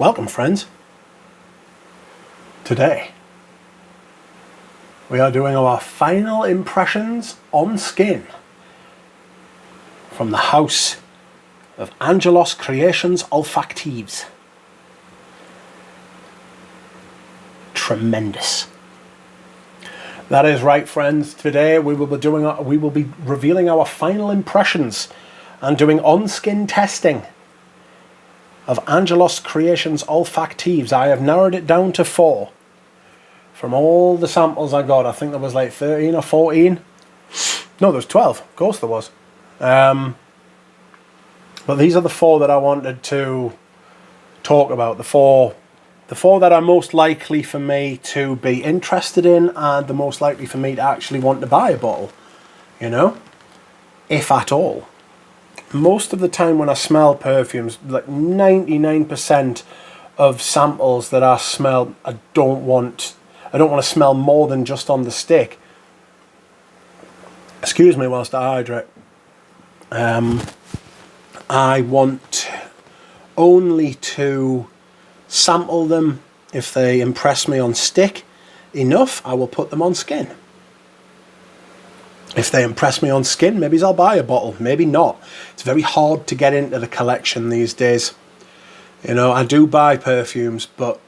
Welcome, friends. Today we are doing our final impressions on skin from the house of Angelos Creations Olfactives. Tremendous. That is right, friends. Today we will be revealing our final impressions and doing on-skin testing of Angelos Creations Olfactives. I have narrowed it down to 4 from all the samples I got. I think there was like 13 or 14. No, there was 12. Of course there was. But these are the 4 that I wanted to talk about. The four that are most likely for me to be interested in, and the most likely for me to actually want to buy a bottle, you know, if at all. Most of the time when I smell perfumes, like 99% of samples that I smell, I don't want to smell more than just on the stick. Excuse me whilst I hydrate. I want only to sample them. If they impress me on stick enough, I will put them on skin. If they impress me on skin, maybe I'll buy a bottle, maybe not. It's very hard to get into the collection these days. You know, I do buy perfumes, but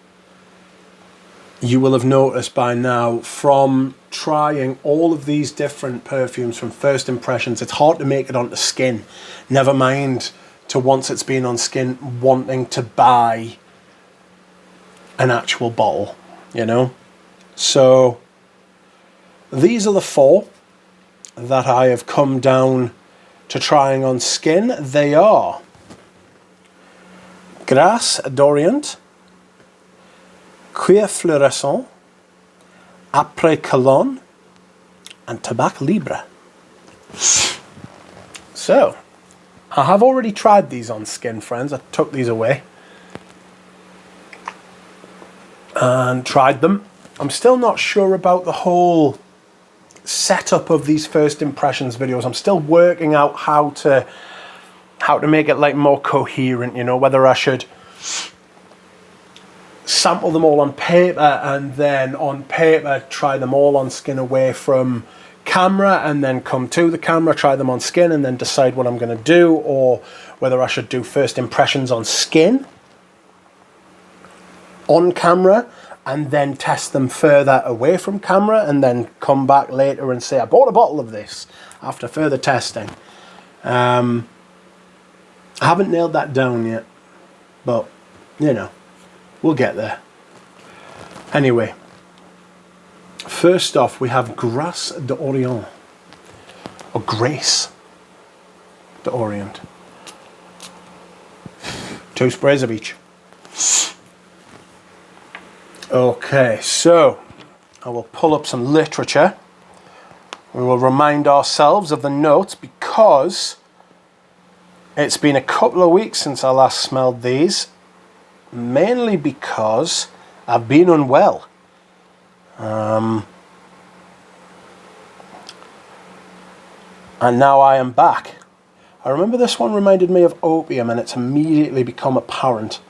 you will have noticed by now from trying all of these different perfumes from first impressions, it's hard to make it onto skin. Never mind to once it's been on skin, wanting to buy an actual bottle, you know. So these are the 4 that I have come down to trying on skin. They are Grâce D'Orient, Cuir Fleurissant, Après Cologne, and Tabac Libre. So, I have already tried these on skin, friends. I took these away and tried them. I'm still not sure about the whole setup of these first impressions videos. I'm still working out how to make it like more coherent, you know, whether I should sample them all on paper and then on paper try them all on skin away from camera and then come to the camera, try them on skin and then decide what I'm going to do, or whether I should do first impressions on skin on camera and then test them further away from camera and then come back later and say I bought a bottle of this after further testing. I haven't nailed that down yet, but you know, we'll get there. Anyway, first off we have Grâce D'Orient, or Grâce D'Orient. 2 sprays of each. Okay, so I will pull up some literature. We will remind ourselves of the notes because it's been a couple of weeks since I last smelled these, mainly because I've been unwell. And now I am back. I remember this one reminded me of opium and it's immediately become apparent.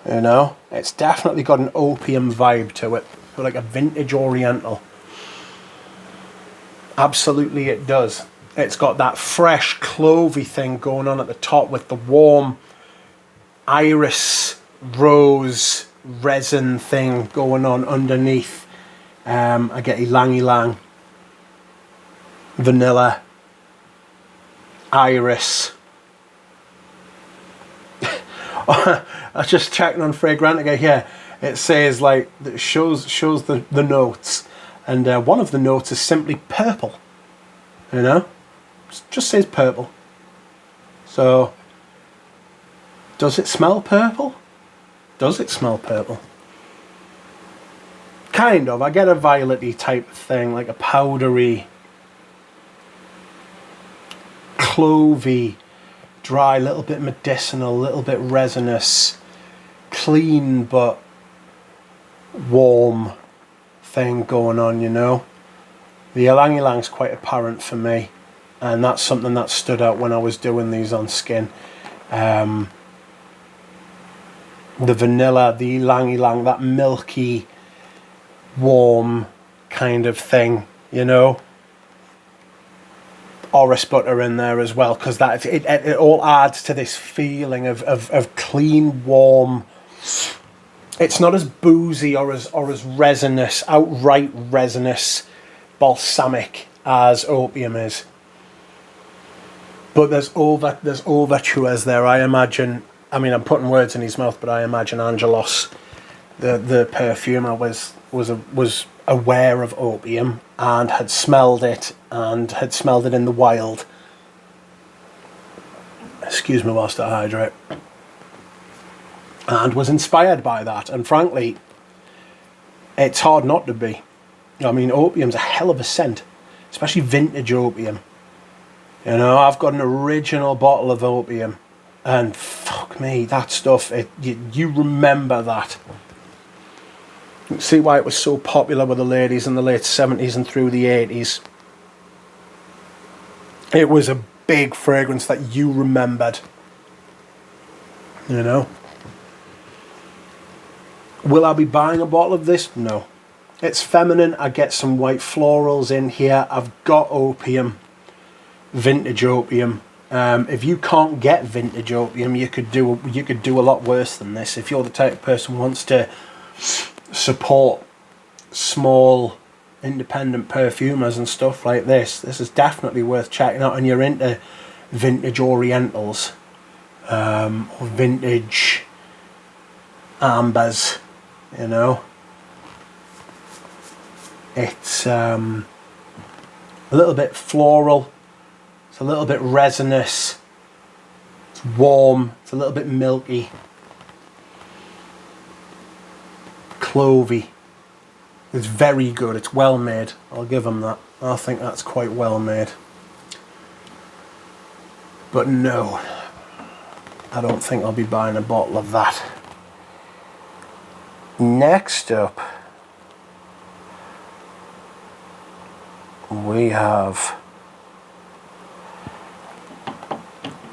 You know, it's definitely got an opium vibe to it, like a vintage oriental. Absolutely it does. It's got that fresh clovey thing going on at the top with the warm iris rose resin thing going on underneath. I get ylang ylang, vanilla, iris. I just checked on Fragrantica here. It says like it shows the notes, and one of the notes is simply purple. You know, it just says purple. So, does it smell purple? Does it smell purple? Kind of. I get a violet-y type of thing, like a powdery, clovey, dry, little bit medicinal, little bit resinous, clean but warm thing going on, you know. The ylang ylang's quite apparent for me, and that's something that stood out when I was doing these on skin. the vanilla, the ylang ylang, that milky, warm kind of thing, you know. Orris butter in there as well, because that it all adds to this feeling of clean, warm. It's not as boozy or as resinous, outright resinous, balsamic as opium is. But there's overtures there. I imagine. I mean, I'm putting words in his mouth, but I imagine Angelos, the perfumer, was aware of opium and had smelled it in the wild. Excuse me whilst I hydrate. And was inspired by that. And frankly, it's hard not to be. I mean, opium's a hell of a scent, especially vintage opium. You know, I've got an original bottle of opium, and fuck me, that stuff, you remember that. You can see why it was so popular with the ladies in the late 70s and through the 80s. It was a big fragrance that you remembered. You know? Will I be buying a bottle of this? No. It's feminine. I get some white florals in here. I've got opium. Vintage opium. If you can't get vintage opium, you could do a lot worse than this. If you're the type of person who wants to support small independent perfumers and stuff like this is definitely worth checking out. And you're into vintage orientals, or vintage ambers, you know. It's a little bit floral, it's a little bit resinous, it's warm, it's a little bit milky, clovey. It's very good, it's well made, I'll give them that. I think that's quite well made. But no, I don't think I'll be buying a bottle of that. Next up, we have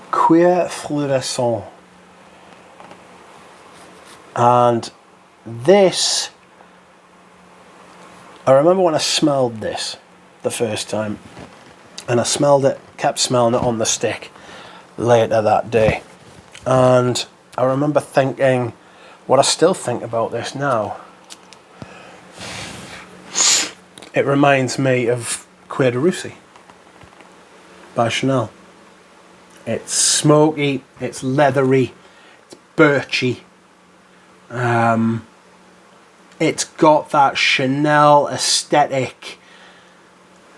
Cuir Fleurissant. And this, I remember when I smelled this the first time, and I smelled it, kept smelling it on the stick later that day, and I remember thinking what I still think about this now. It reminds me of Cuir de Russie by Chanel. It's smoky, it's leathery, it's birchy. It's got that Chanel aesthetic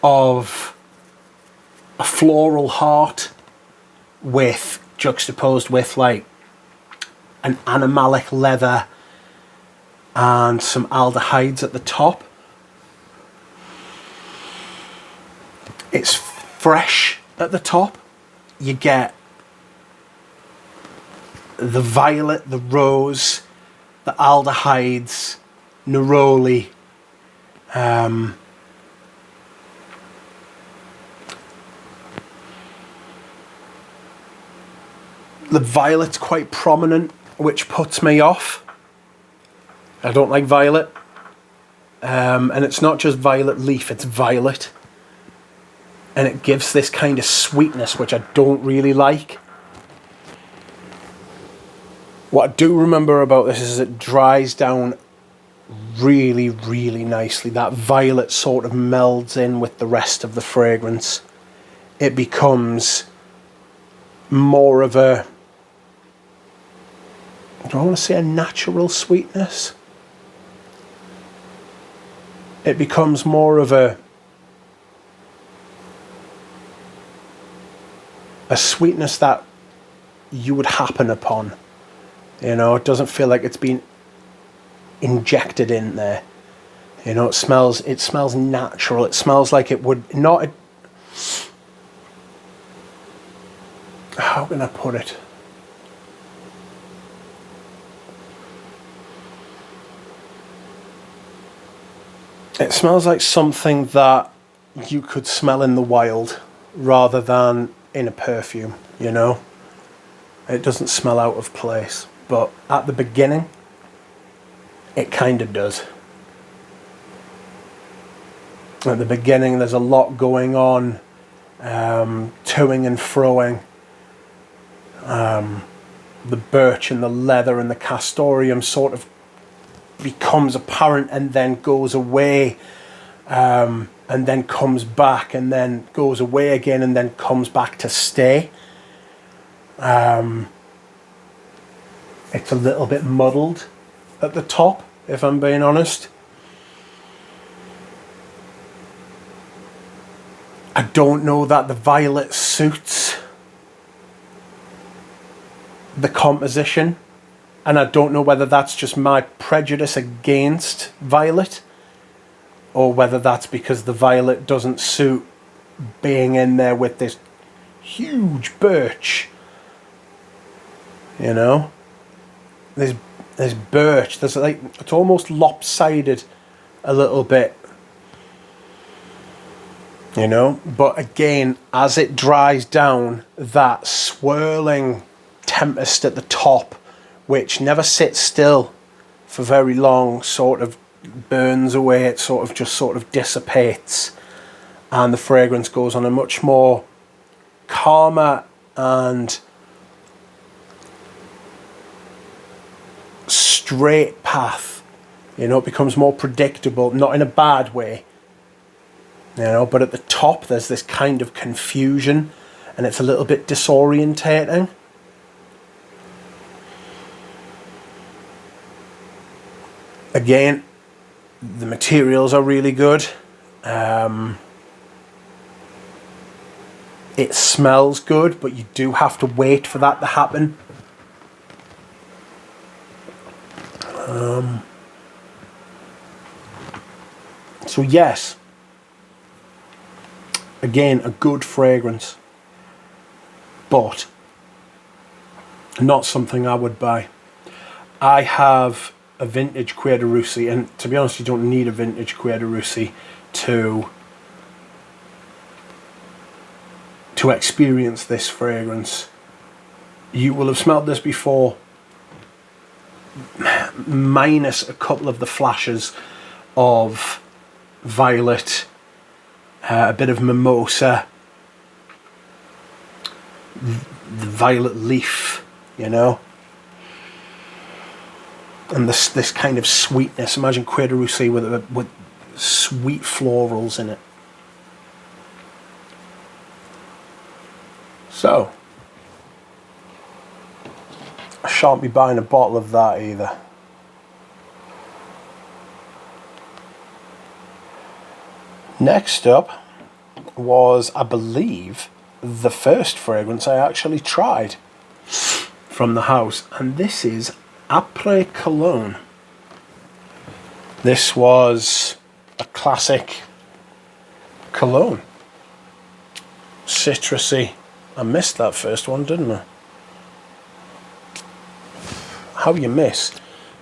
of a floral heart with juxtaposed with like an animalic leather and some aldehydes at the top. It's fresh at the top. You get the violet, the rose, the aldehydes, neroli, the violet's quite prominent, which puts me off. I don't like violet, and it's not just violet leaf, it's violet, and it gives this kind of sweetness which I don't really like. What I do remember about this is it dries down really, really nicely. That violet sort of melds in with the rest of the fragrance. It becomes more of a, do I want to say a natural sweetness? It becomes more of a sweetness that you would happen upon. You know, it doesn't feel like it's been injected in there. You know, it smells natural. It smells like it would not. How can I put it? It smells like something that you could smell in the wild rather than in a perfume, you know? It doesn't smell out of place. but at the beginning, it kind of does. At the beginning, there's a lot going on, toing and froing. The birch and the leather and the castoreum sort of becomes apparent and then goes away, and then comes back and then goes away again and then comes back to stay. It's a little bit muddled at the top, if I'm being honest. I don't know that the violet suits the composition, and I don't know whether that's just my prejudice against violet, or whether that's because the violet doesn't suit being in there with this huge birch. You know, there's birch. There's like, it's almost lopsided a little bit. You know, but again, as it dries down, that swirling tempest at the top, which never sits still for very long, sort of burns away. It sort of dissipates, and the fragrance goes on a much more calmer and straight path. You know, it becomes more predictable, not in a bad way. You know, but at the top there's this kind of confusion, and it's a little bit disorientating. Again, the materials are really good. It smells good, but you do have to wait for that to happen. So yes, again, a good fragrance, but not something I would buy. I have a vintage Cuir de Russie, and to be honest, you don't need a vintage Cuir de Russie to experience this fragrance. You will have smelled this before, minus a couple of the flashes of violet, a bit of mimosa, the violet leaf, you know, and this kind of sweetness. Imagine Cuir de Russie with sweet florals in it. So, I shan't be buying a bottle of that either. Next up was, I believe, the first fragrance I actually tried from the house, and this is Après Cologne. This was a classic cologne. Citrusy. I missed that first one, didn't I? How you miss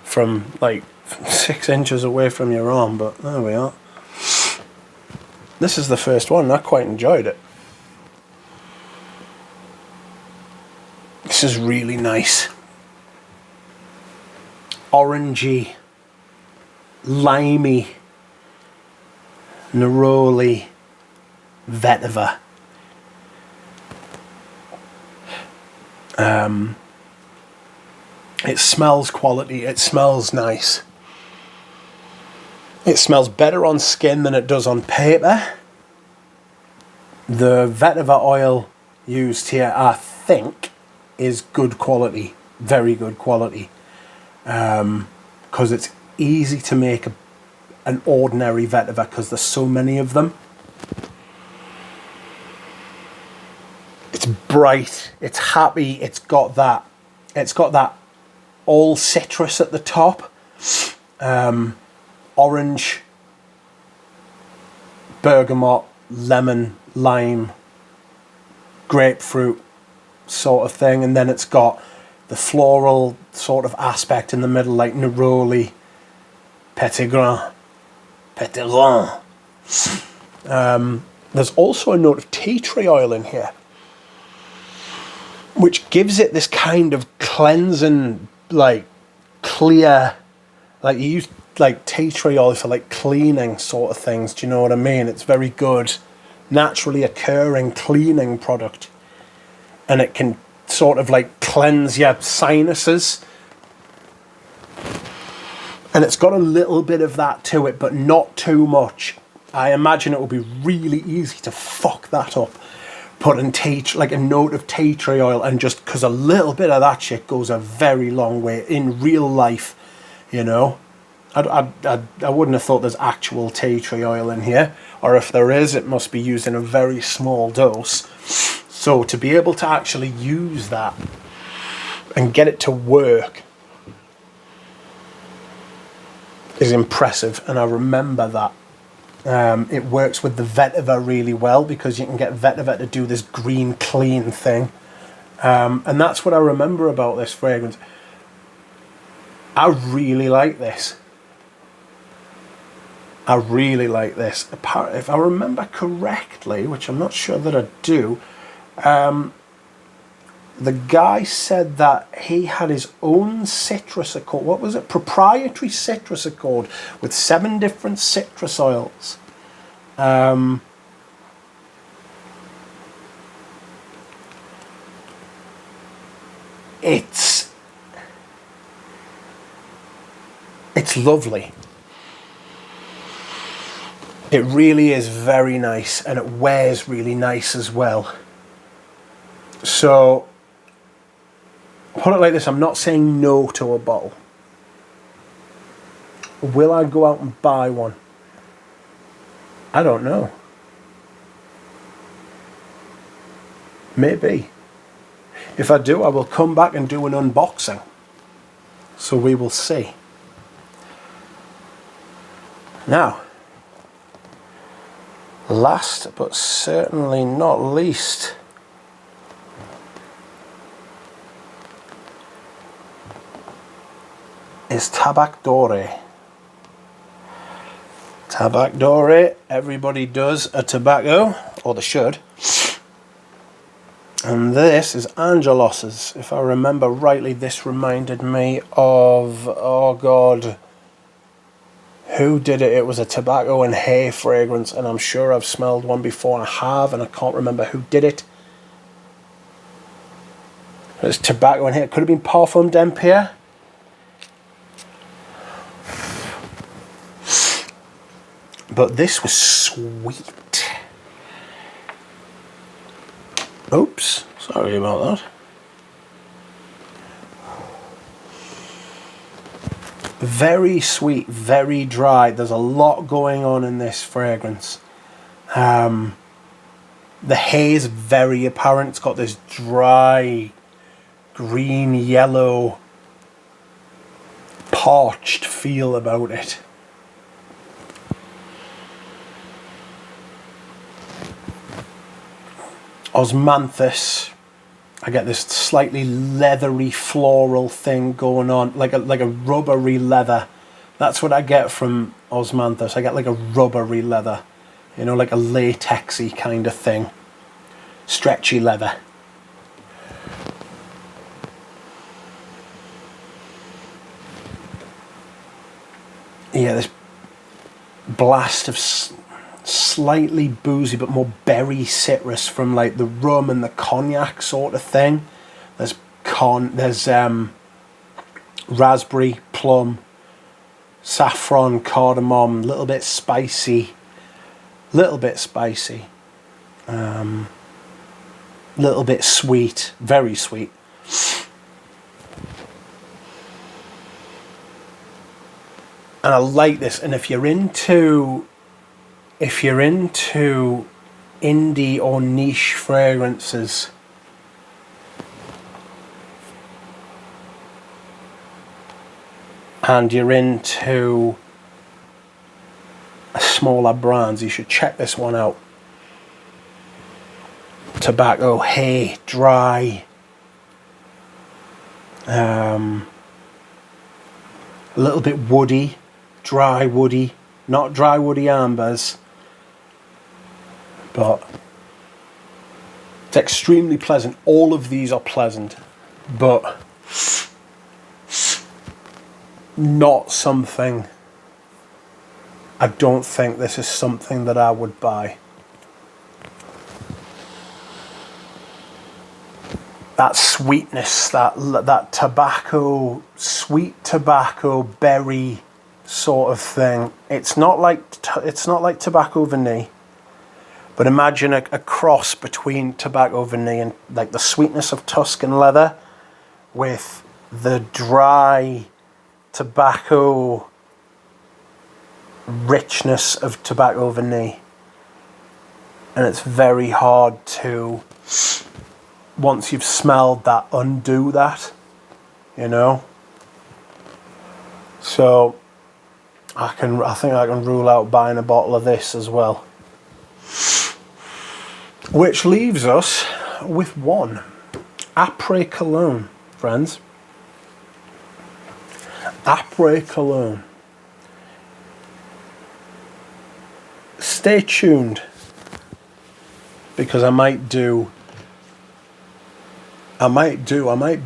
from like 6 inches away from your arm, but there we are. This is the first one, and I quite enjoyed it. This is really nice. Orangey, limey, neroli, vetiver. It smells quality, it smells nice. It smells better on skin than it does on paper. The vetiver oil used here, I think, is good quality, very good quality. Because it's easy to make an ordinary vetiver because there's so many of them. It's bright, it's happy, it's got that all citrus at the top. Orange, bergamot, lemon, lime, grapefruit sort of thing, and then it's got the floral sort of aspect in the middle, like neroli, petitgrain. There's also a note of tea tree oil in here, which gives it this kind of cleansing like clear, like you use like tea tree oil for like cleaning sort of things. Do you know what I mean? It's very good, naturally occurring cleaning product, and it can sort of like cleanse your sinuses. And it's got a little bit of that to it, but not too much. I imagine it will be really easy to fuck that up. Put in like a note of tea tree oil, and just because a little bit of that shit goes a very long way in real life, you know. I wouldn't have thought there's actual tea tree oil in here, or if there is, it must be used in a very small dose. So to be able to actually use that and get it to work is impressive, and I remember that. It works with the vetiver really well, because you can get vetiver to do this green clean thing, and that's what I remember about this fragrance. I really like this. I really like this. If I remember correctly, which I'm not sure that I do, the guy said that he had his own citrus accord. What was it? Proprietary citrus accord with 7 different citrus oils. It's lovely. It really is very nice, and it wears really nice as well. So, put it like this, I'm not saying no to a bottle. Will I go out and buy one? I don't know. Maybe. If I do, I will come back and do an unboxing. So we will see. Now, last but certainly not least, is Tabac Libre. Tabac Libre, everybody does a tobacco, or they should. And this is Angelos's. If I remember rightly, this reminded me of, oh God, who did it? It was a tobacco and hay fragrance, and I'm sure I've smelled one before. I have, and I can't remember who did it. It's tobacco and hay. It could have been Parfum d'Empire. But this was sweet. Oops, sorry about that. Very sweet, very dry. There's a lot going on in this fragrance. The haze is very apparent. It's got this dry, green, yellow, parched feel about it. Osmanthus, I get this slightly leathery floral thing going on, like a rubbery leather. That's what I get from Osmanthus. I get like a rubbery leather, you know, like a latexy kind of thing, stretchy leather. Yeah, this blast of slightly boozy but more berry citrus from like the rum and the cognac sort of thing. There's raspberry, plum, saffron, cardamom, little bit spicy, little bit sweet, very sweet. And I like this. And if you're into indie or niche fragrances, and you're into smaller brands, you should check this one out. Tobacco, hay, dry, a little bit woody, dry woody, not dry woody ambers, but it's extremely pleasant. All of these are pleasant, but not something, I don't think this is something that I would buy. That sweetness, that tobacco, sweet tobacco berry sort of thing. It's not like tobacco vanille, but imagine a cross between tobacco vanille and like the sweetness of Tuscan leather with the dry tobacco richness of tobacco vanille. And it's very hard to, once you've smelled that, undo that, you know. So I think I can rule out buying a bottle of this as well. Which leaves us with one. Après Cologne, friends. Après Cologne. Stay tuned, because I might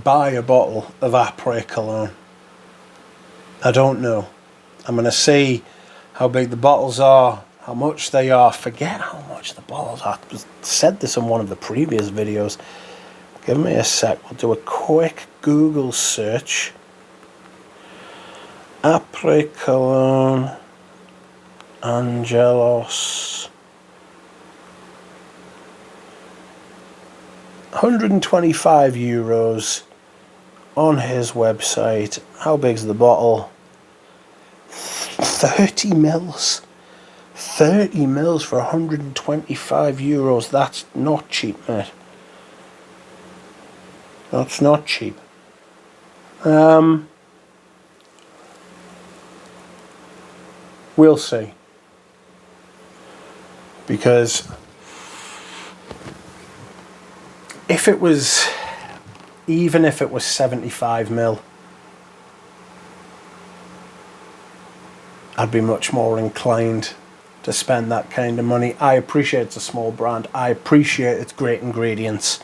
buy a bottle of Après Cologne. I don't know. I'm going to see how big the bottles are, how much they are. Forget how much the bottles are. I said this in one of the previous videos. Give me a sec. We'll do a quick Google search. Après Cologne Angelos. 125 euros on his website. How big's the bottle? 30 mils. 30 mils for 125 euros. That's not cheap, mate. That's not cheap. We'll see. Because if it was, even if it was 75 mil, I'd be much more inclined to spend that kind of money. I appreciate it's a small brand. I appreciate its great ingredients.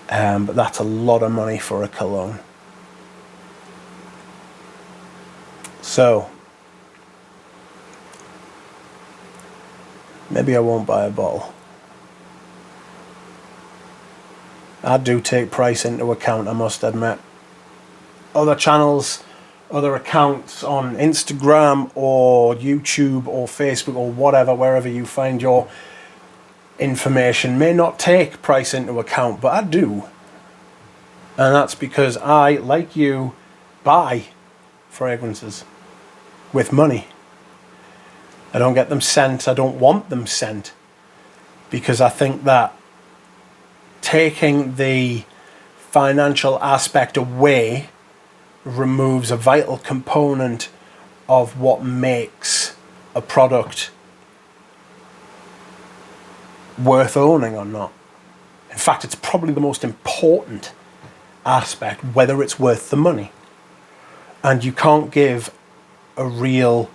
But that's a lot of money for a cologne. So, maybe I won't buy a bottle. I do take price into account, I must admit. Other channels, other accounts on Instagram or YouTube or Facebook or whatever, wherever you find your information, may not take price into account, but I do. And that's because I, like you, buy fragrances with money. I don't get them sent. I don't want them sent, because I think that taking the financial aspect away removes a vital component of what makes a product worth owning or not. In fact, it's probably the most important aspect, whether it's worth the money. And you can't give a real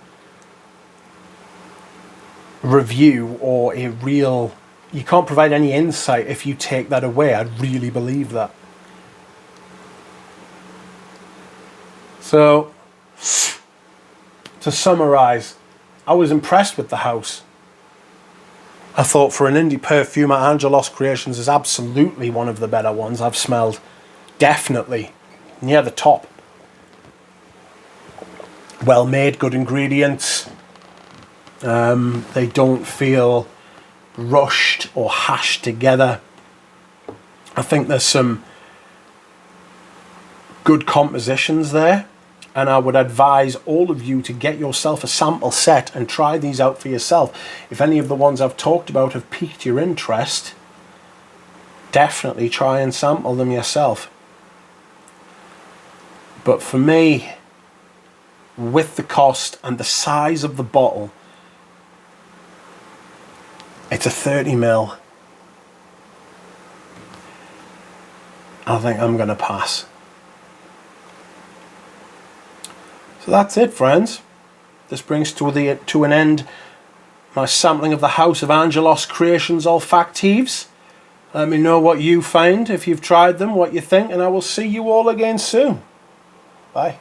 review or you can't provide any insight if you take that away. I really believe that. So, to summarize, I was impressed with the house. I thought for an indie perfumer, Angelos Creations is absolutely one of the better ones I've smelled. Definitely near the top. Well made, good ingredients. They don't feel rushed or hashed together. I think there's some good compositions there, and I would advise all of you to get yourself a sample set and try these out for yourself. If any of the ones I've talked about have piqued your interest, definitely try and sample them yourself. But for me, with the cost and the size of the bottle, it's a 30 ml. I think I'm going to pass. So that's it, friends. This brings to an end my sampling of the house of Angelos Creations Olfactives. Let me know what you find, if you've tried them, what you think, and I will see you all again soon. Bye.